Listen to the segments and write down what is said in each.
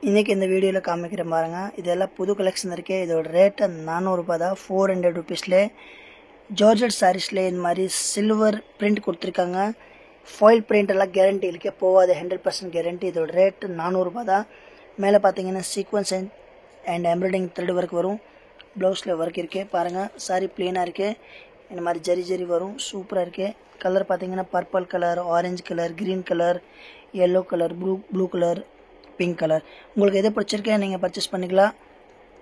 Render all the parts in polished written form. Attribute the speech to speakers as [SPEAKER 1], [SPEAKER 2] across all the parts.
[SPEAKER 1] இன்றைக்கி இந்த வீடியோவில் காமிக்கிறேன் பாருங்கள். இதெல்லாம் புது கலெக்ஷன் இருக்குது. இதோட ரேட்டு 400 ரூபா தான். 400 ருபீஸ்லே ஜார்ஜெட் சாரீஸில் இந்த மாதிரி சில்வர் பிரிண்ட் கொடுத்துருக்காங்க. ஃபாயில் பிரிண்ட் எல்லாம் கேரண்டி இருக்கே, போகாது, 100% கேரண்டி. இதோட ரேட்டு 400 ரூபா தான். மேலே பார்த்தீங்கன்னா sequins and embroidering thread work வரும். ப்ளவுஸில் ஒர்க் இருக்குது பாருங்கள். சாரி ப்ளெயினாக இருக்குது, இந்த மாதிரி ஜரி வரும். சூப்பராக இருக்குது. கலர் பார்த்தீங்கன்னா purple colour, orange colour, green colour, yellow colour, blue colour, pink colour. உங்களுக்கு எது பிடிச்சிருக்கே நீங்கள் பர்ச்சேஸ் பண்ணிக்கலாம்.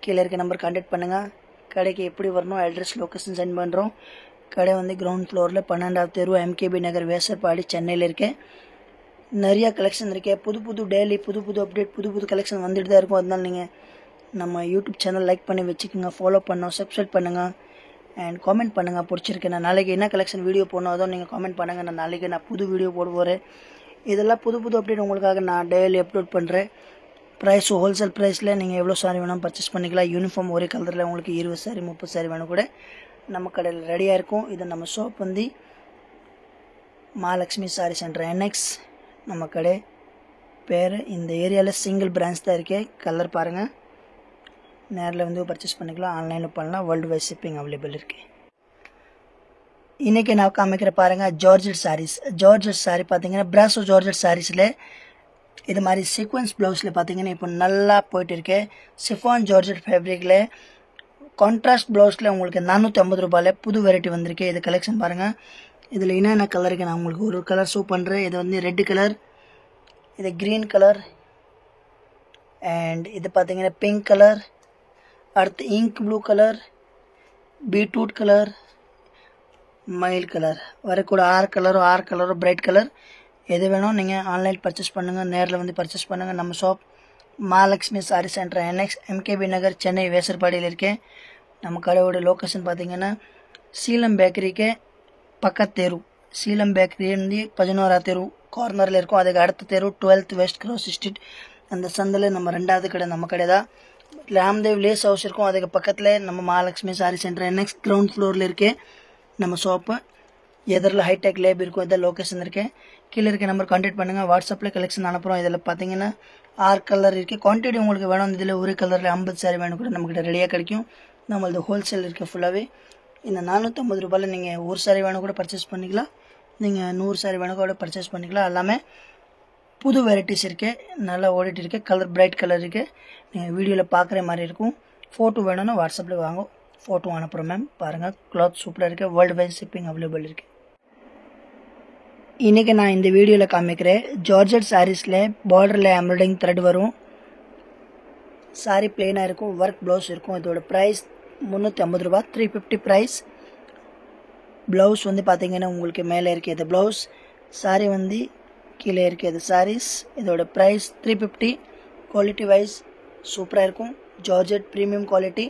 [SPEAKER 1] கீழே இருக்க நம்பர் கான்டாக்ட் பண்ணுங்கள். கடைக்கு எப்படி வரணும், அட்ரஸ் லொக்கேஷன் சென்ட் பண்ணுறோம். கடை வந்து கிரவுண்ட் ஃப்ளோரில் 12வது தெரு, MKB நகர், வேசர்பாடி, சென்னையில் இருக்கேன். நிறையா கலெக்ஷன் இருக்கேன். புது டெய்லி புது அப்டேட், புது கலெக்ஷன் வந்துட்டு தான் இருக்கும். அதனால நீங்கள் நம்ம யூடியூப் சேனல் லைக் பண்ணி வச்சுக்கோங்க, ஃபாலோ பண்ணோம், சப்ஸ்கிரைப் பண்ணுங்கள் அண்ட் காமெண்ட் பண்ணுங்கள். பிடிச்சிருக்கேன். நான் நாளைக்கு என்ன கலெக்ஷன் வீடியோ போடணும் அதோ நீங்கள் காமெண்ட் பண்ணுங்கள். நான் நாளைக்கு புது வீடியோ போடுவேன். இதெல்லாம் புது அப்டேட் உங்களுக்காக நான் டெய்லி அப்லோட் பண்ணுறேன். ப்ரைஸ் ஹோல்சேல் ப்ரைஸில் நீங்கள் எவ்வளோ சாரி வேணும் பர்ச்சேஸ் பண்ணிக்கலாம். யூனிஃபார்ம் ஒரே கலரில் உங்களுக்கு 20 சாரி 30 சாரி வேணும் கூட நம்ம கடையில் ரெடியாக இருக்கும். இது நம்ம ஷாப் வந்து மகாலட்சுமி சாரி சென்டர், NX நம்ம கடை பேர். இந்த ஏரியாவில் சிங்கிள் பிரான்ச் தான் இருக்கே. கலர் பாருங்கள். நேரில் வந்து பர்ச்சேஸ் பண்ணிக்கலாம், ஆன்லைனில் பண்ணலாம். வேர்ல்டு வைட் ஷிப்பிங் அவைலபிள் இருக்குது. இன்றைக்கி நான் காமிக்கிற பாருங்கள் ஜார்ஜெட் சாரீஸ். ஜார்ஜெட் சாரீ பார்த்தீங்கன்னா பிராசோ ஜார்ஜெட் சாரீஸில் இது மாதிரி சீக்வன்ஸ் ப்ளவுஸில் பார்த்தீங்கன்னா இப்போ நல்லா போயிட்டு இருக்கு. சிஃபான் ஜார்ஜெட் ஃபேப்ரிக்கில் கான்ட்ராஸ்ட் ப்ளவுஸில் உங்களுக்கு 450 ரூபாயில் புது வெரைட்டி வந்திருக்கு. இது கலெக்ஷன் பாருங்கள். இதில் என்னென்ன கலருக்கு நான் உங்களுக்கு ஒரு கலர் ஷோ பண்ணுறேன். இது வந்து ரெட் கலர், இது க்ரீன் கலர் அண்ட் இது பார்த்தீங்கன்னா பிங்க் கலர், அடுத்து ink blue colour, beetroot colour, மயில் கலர் வரக்கூட 6 கலரும் பிரைட் கலர். எது வேணும் நீங்கள் ஆன்லைன் பர்ச்சேஸ் பண்ணுங்கள், நேரில் வந்து பர்ச்சேஸ் பண்ணுங்கள். நம்ம shop Mahalakshmi sorry centre, NX MKB நகர், சென்னை, வேசர்பாடியில் இருக்கேன். நம்ம கடையோட லொக்கேஷன் பார்த்தீங்கன்னா சீலம் பேக்கரிக்கு பக்கத்து தெரு. சீலம் பேக்கரி வந்து 11வது தெரு கார்னரில் இருக்கும். அதுக்கு அடுத்த தெரு 12th வெஸ்ட் கிராஸ் ஸ்ட்ரீட். அந்த சந்தில் நம்ம 2வது கடை நம்ம கடை தான். ராம்தேவ் லேஸ் ஹவுஸ் இருக்கும், அதுக்கு பக்கத்தில் நம்ம Mahalakshmi sorry centre, NX ground ஃப்ளோரில் இருக்கேன் நம்ம ஷாப்பு. எதிரில் ஹைடெக் லேப் இருக்கும். இதில் லொக்கேஷன் இருக்கேன். கீழே இருக்க நம்பர் கான்டாக்ட் பண்ணுங்கள். வாட்ஸ்அப்பில் கலெக்ஷன் அனுப்புகிறோம். இதில் பார்த்தீங்கன்னா 6 கலர் இருக்குது. குவான்டிட்டி உங்களுக்கு வேணும், இதில் ஒரு கலரில் 50 சாரி வேணும் கூட நம்மக்கிட்ட ரெடியாக கிடைக்கும். நம்மளது ஹோல்சேல் இருக்குது ஃபுல்லாகவே. இந்த 450 ரூபாயில் நீங்கள் ஒரு சாரி வேணும் கூட பர்ச்சேஸ் பண்ணிக்கலாம். நீங்கள் 100 சாரி வேணும் கூட பர்ச்சேஸ் பண்ணிக்கலாம். எல்லாமே புது வெரைட்டிஸ் இருக்குது, நல்லா ஓடிட்டு இருக்குது. கலர் பிரைட் கலர் இருக்குது. நீங்கள் வீடியோவில் பார்க்குற மாதிரி இருக்கும். ஃபோட்டோ வேணும்னா வாட்ஸ்அப்பில் வாங்க, ஃபோட்டோ அனுப்புகிறோம் மேம். பாருங்கள், கிளாத் சூப்பராக இருக்குது. வேர்ல்டு வைட் ஷிப்பிங் அவைலபிள் இருக்குது. இன்றைக்கி நான் இந்த வீடியோவில் காமிக்கிறேன் ஜார்ஜெட் சாரீஸில் பார்டரில் எம்ப்ராய்டிங் த்ரெட் வரும். சாரி பிளெயினாக இருக்கும், ஒர்க் ப்ளவுஸ் இருக்கும். இதோட ப்ரைஸ் 350 ரூபா, 350 ப்ரைஸ். ப்ளவுஸ் வந்து பார்த்தீங்கன்னா உங்களுக்கு மேலே இருக்குது. இது ப்ளவுஸ். சாரி வந்து கீழே இருக்குது. இது சாரீஸ். இதோட ப்ரைஸ் 350. குவாலிட்டி வைஸ் சூப்பராக இருக்கும். Georgette premium quality.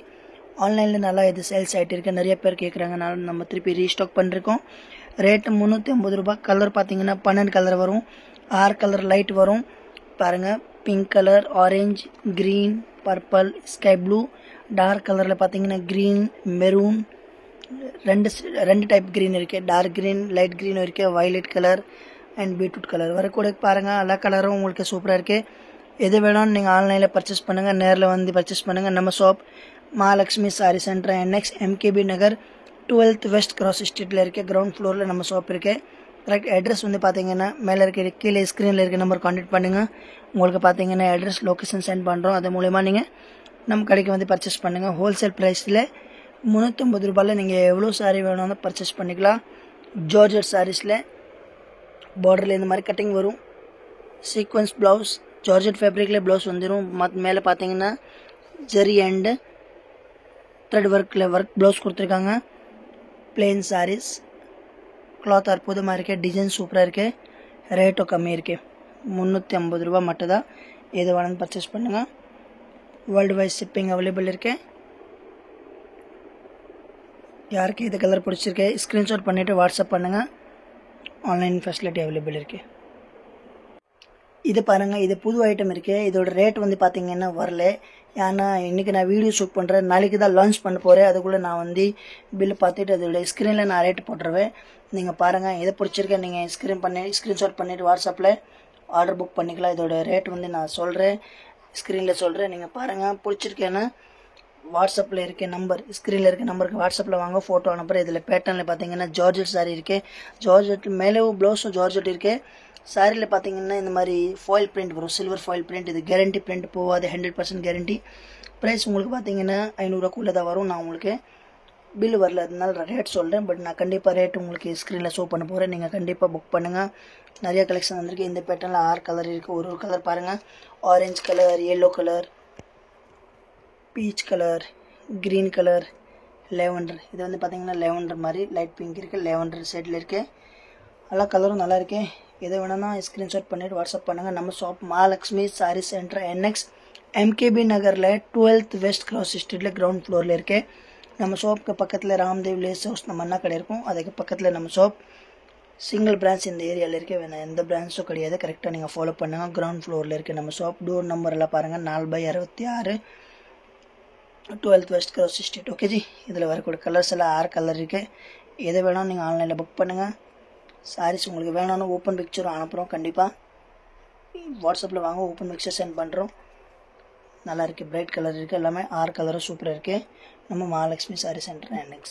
[SPEAKER 1] ஆன்லைனில் நல்லா இது சேல்ஸ் ஆகிட்டு இருக்குது. நிறைய பேர் கேட்குறாங்க, அதனால் நம்ம திருப்பி ரீஸ்டாக் பண்ணிருக்கோம். ரேட்டு 350 ரூபா. கலர் பார்த்தீங்கன்னா 12 கலர் வரும், 6 கலர் லைட் வரும். பாருங்கள், pink colour, orange, green, purple, sky blue. Dark கலரில் பார்த்தீங்கன்னா க்ரீன், மெரூன், ரெண்டு டைப் க்ரீன் இருக்குது. டார்க் க்ரீன், லைட் க்ரீன் இருக்குது, violet colour and beetroot colour வரக்கூட. பாருங்கள், எல்லா கலரும் உங்களுக்கு சூப்பராக இருக்குது. எது வேணும்னு நீங்கள் ஆன்லைனில் பர்ச்சேஸ் பண்ணுங்கள், நேரில் வந்து பர்ச்சேஸ் பண்ணுங்கள். நம்ம shop Mahalakshmi sorry centre, NX MKB நகர், 12th வெஸ்ட் கிராஸ் ஸ்ட்ரீட்டில் இருக்க கிரவுண்ட் ஃப்ளோரில் நம்ம ஷாப் இருக்குது. கரெக்ட் அட்ரஸ் வந்து பார்த்தீங்கன்னா மேலே இருக்க கீழே ஸ்க்ரீனில் இருக்க நம்பர் கான்டாக்ட் பண்ணுங்கள். உங்களுக்கு பார்த்தீங்கன்னா அட்ரஸ் லொக்கேஷன் சென்ட் பண்ணுறோம். அது மூலயமா நீங்கள் நம்ம கடைக்கு வந்து பர்ச்சேஸ் பண்ணுங்கள். ஹோல்சேல் ப்ரைஸில் 350 ரூபாயில் நீங்கள் எவ்வளோ சாரி வேணும்னு பர்ச்சேஸ் பண்ணிக்கலாம். ஜார்ஜெட் சாரீஸில் பார்டரில் இந்த மாதிரி கட்டிங் வரும். சீக்வன்ஸ் ப்ளவுஸ், ஜார்ஜெட் ஃபேப்ரிக்கில் ப்ளவுஸ் வந்துடும். மேலே பார்த்தீங்கன்னா ஜரி அண்டு த்ரெட் ஒர்க்கில் ஒர்க் ப்ளவுஸ் கொடுத்துருக்காங்க. பிளெயின் சாரீஸ். கிளாத் அற்புதமாக இருக்குது, டிசைன் சூப்பராக இருக்குது. ரேட்டும் கம்மி இருக்குது. 350 ரூபா மட்டும் தான். எது வேணும்னு பர்ச்சேஸ் பண்ணுங்கள். வேர்ல்டு வைட் ஷிப்பிங் அவைலபிள் இருக்குது. யாருக்கு இது கலர் பிடிச்சிருக்கு ஸ்க்ரீன்ஷாட் பண்ணிவிட்டு வாட்ஸ்அப் பண்ணுங்கள். ஆன்லைன் ஃபெசிலிட்டி அவைலபிள் இருக்குது. இது பாருங்கள், இது புது ஐட்டம் இருக்குது. இதோட ரேட் வந்து பார்த்தீங்கன்னா வரல. ஏன்னா இன்றைக்கி நான் வீடியோ ஷூட் பண்ணுறேன், நாளைக்கு தான் லான்ச் பண்ண போகிறேன். அதுக்குள்ளே நான் வந்து பில்லு பார்த்துட்டு அதோட ஸ்க்ரீனில் நான் ரேட் போட்டுருவேன். நீங்கள் பாருங்கள், எதை பிடிச்சிருக்கேன் நீங்கள் ஸ்க்ரீன்ஷாட் பண்ணிவிட்டு வாட்ஸ்அப்பில் ஆர்டர் புக் பண்ணிக்கலாம். இதோட ரேட் வந்து நான் சொல்கிறேன். ஸ்க்ரீனில் சொல்கிறேன், நீங்கள் பாருங்கள். பிடிச்சிருக்கேன்னா வாட்ஸ்அப்பில் இருக்க நம்பர், ஸ்க்ரீனில் இருக்க நம்பருக்கு வாட்ஸ்அப்பில் வாங்க, ஃபோட்டோ அனுப்புகிறேன். இதில் பேட்டர்னில் பார்த்தீங்கன்னா ஜார்ஜெட் சாரீ இருக்குது. ஜார்ஜெட் மேலேயும் ப்ளவுஸும் ஜார்ஜெட் இருக்குது. சாரியில் பார்த்தீங்கன்னா இந்த மாதிரி ஃபாயில் பிரிண்ட் வரும், சில்வர் ஃபாயில் பிரிண்ட். இது கேரண்டி பிரிண்ட் போகாது, 100% கேரண்டி. ப்ரைஸ் உங்களுக்கு பார்த்தீங்கன்னா 500 தான் வரும். நான் உங்களுக்கு பில் வரல, அதனால ரேட் சொல்கிறேன். பட் நான் கண்டிப்பாக ரேட் உங்களுக்கு ஸ்க்ரீனில் ஷோ பண்ண போகிறேன். நீங்கள் கண்டிப்பாக புக் பண்ணுங்கள். நிறைய கலெக்ஷன் வந்திருக்கு. இந்த பேட்டர்னில் 6 கலர் இருக்குது. ஒரு கலர் பாருங்கள். Orange colour, yellow colour, peach colour, green colour, lavender. இது வந்து பார்த்தீங்கன்னா லேவண்டர் மாதிரி லைட் பிங்க் இருக்குது, லேவண்டர் சைடில் இருக்குது. எல்லா கலரும் நல்லா இருக்கு. எதை வேணும்னா ஸ்க்ரீன்ஷாட் பண்ணிவிட்டு வாட்ஸ்அப் பண்ணுங்கள். நம்ம shop Mahalakshmi sari centre, NX MKB நகரில் 12th வெஸ்ட் கிராஸ் ஸ்ட்ரீட்டில் கிரவுண்ட் ஃப்ளோரில் இருக்குது. நம்ம ஷாப்புக்கு பக்கத்தில் ராம்தேவ் லேஸ் ஹவுஸ் நம்ம அண்ணா கடை இருக்கும். அதுக்கு பக்கத்தில் நம்ம ஷாப். சிங்கிள் பிரான்ச் இந்த ஏரியாவில் இருக்குது, வேணாம் எந்த பிரான்ச்சும் கிடையாது. கரெக்டாக நீங்கள் ஃபாலோ பண்ணுங்கள். கிரவுண்ட் ஃப்ளோரில் இருக்குது நம்ம ஷாப். டோர் நம்பர் எல்லாம் பாருங்கள், 4/66, 12th west cross street. Okay G. இதில் வரக்கூடிய கலர்ஸ் எல்லாம் 6 கலர் இருக்குது. எதை வேணாலும் நீங்கள் ஆன்லைனில் புக் பண்ணுங்கள். சாரீஸ் உங்களுக்கு வேணும்னு ஓப்பன் பிக்சரும் அனுப்புகிறோம். கண்டிப்பாக வாட்ஸ்அப்பில் வாங்க, ஓப்பன் பிக்சர் சென்ட் பண்ணுறோம். நல்லா இருக்குது, பிரைட் கலர் இருக்குது. எல்லாமே 6 கலரும் சூப்பராக இருக்குது. நம்ம மகாலட்சுமி சாரீ சென்டர், NX.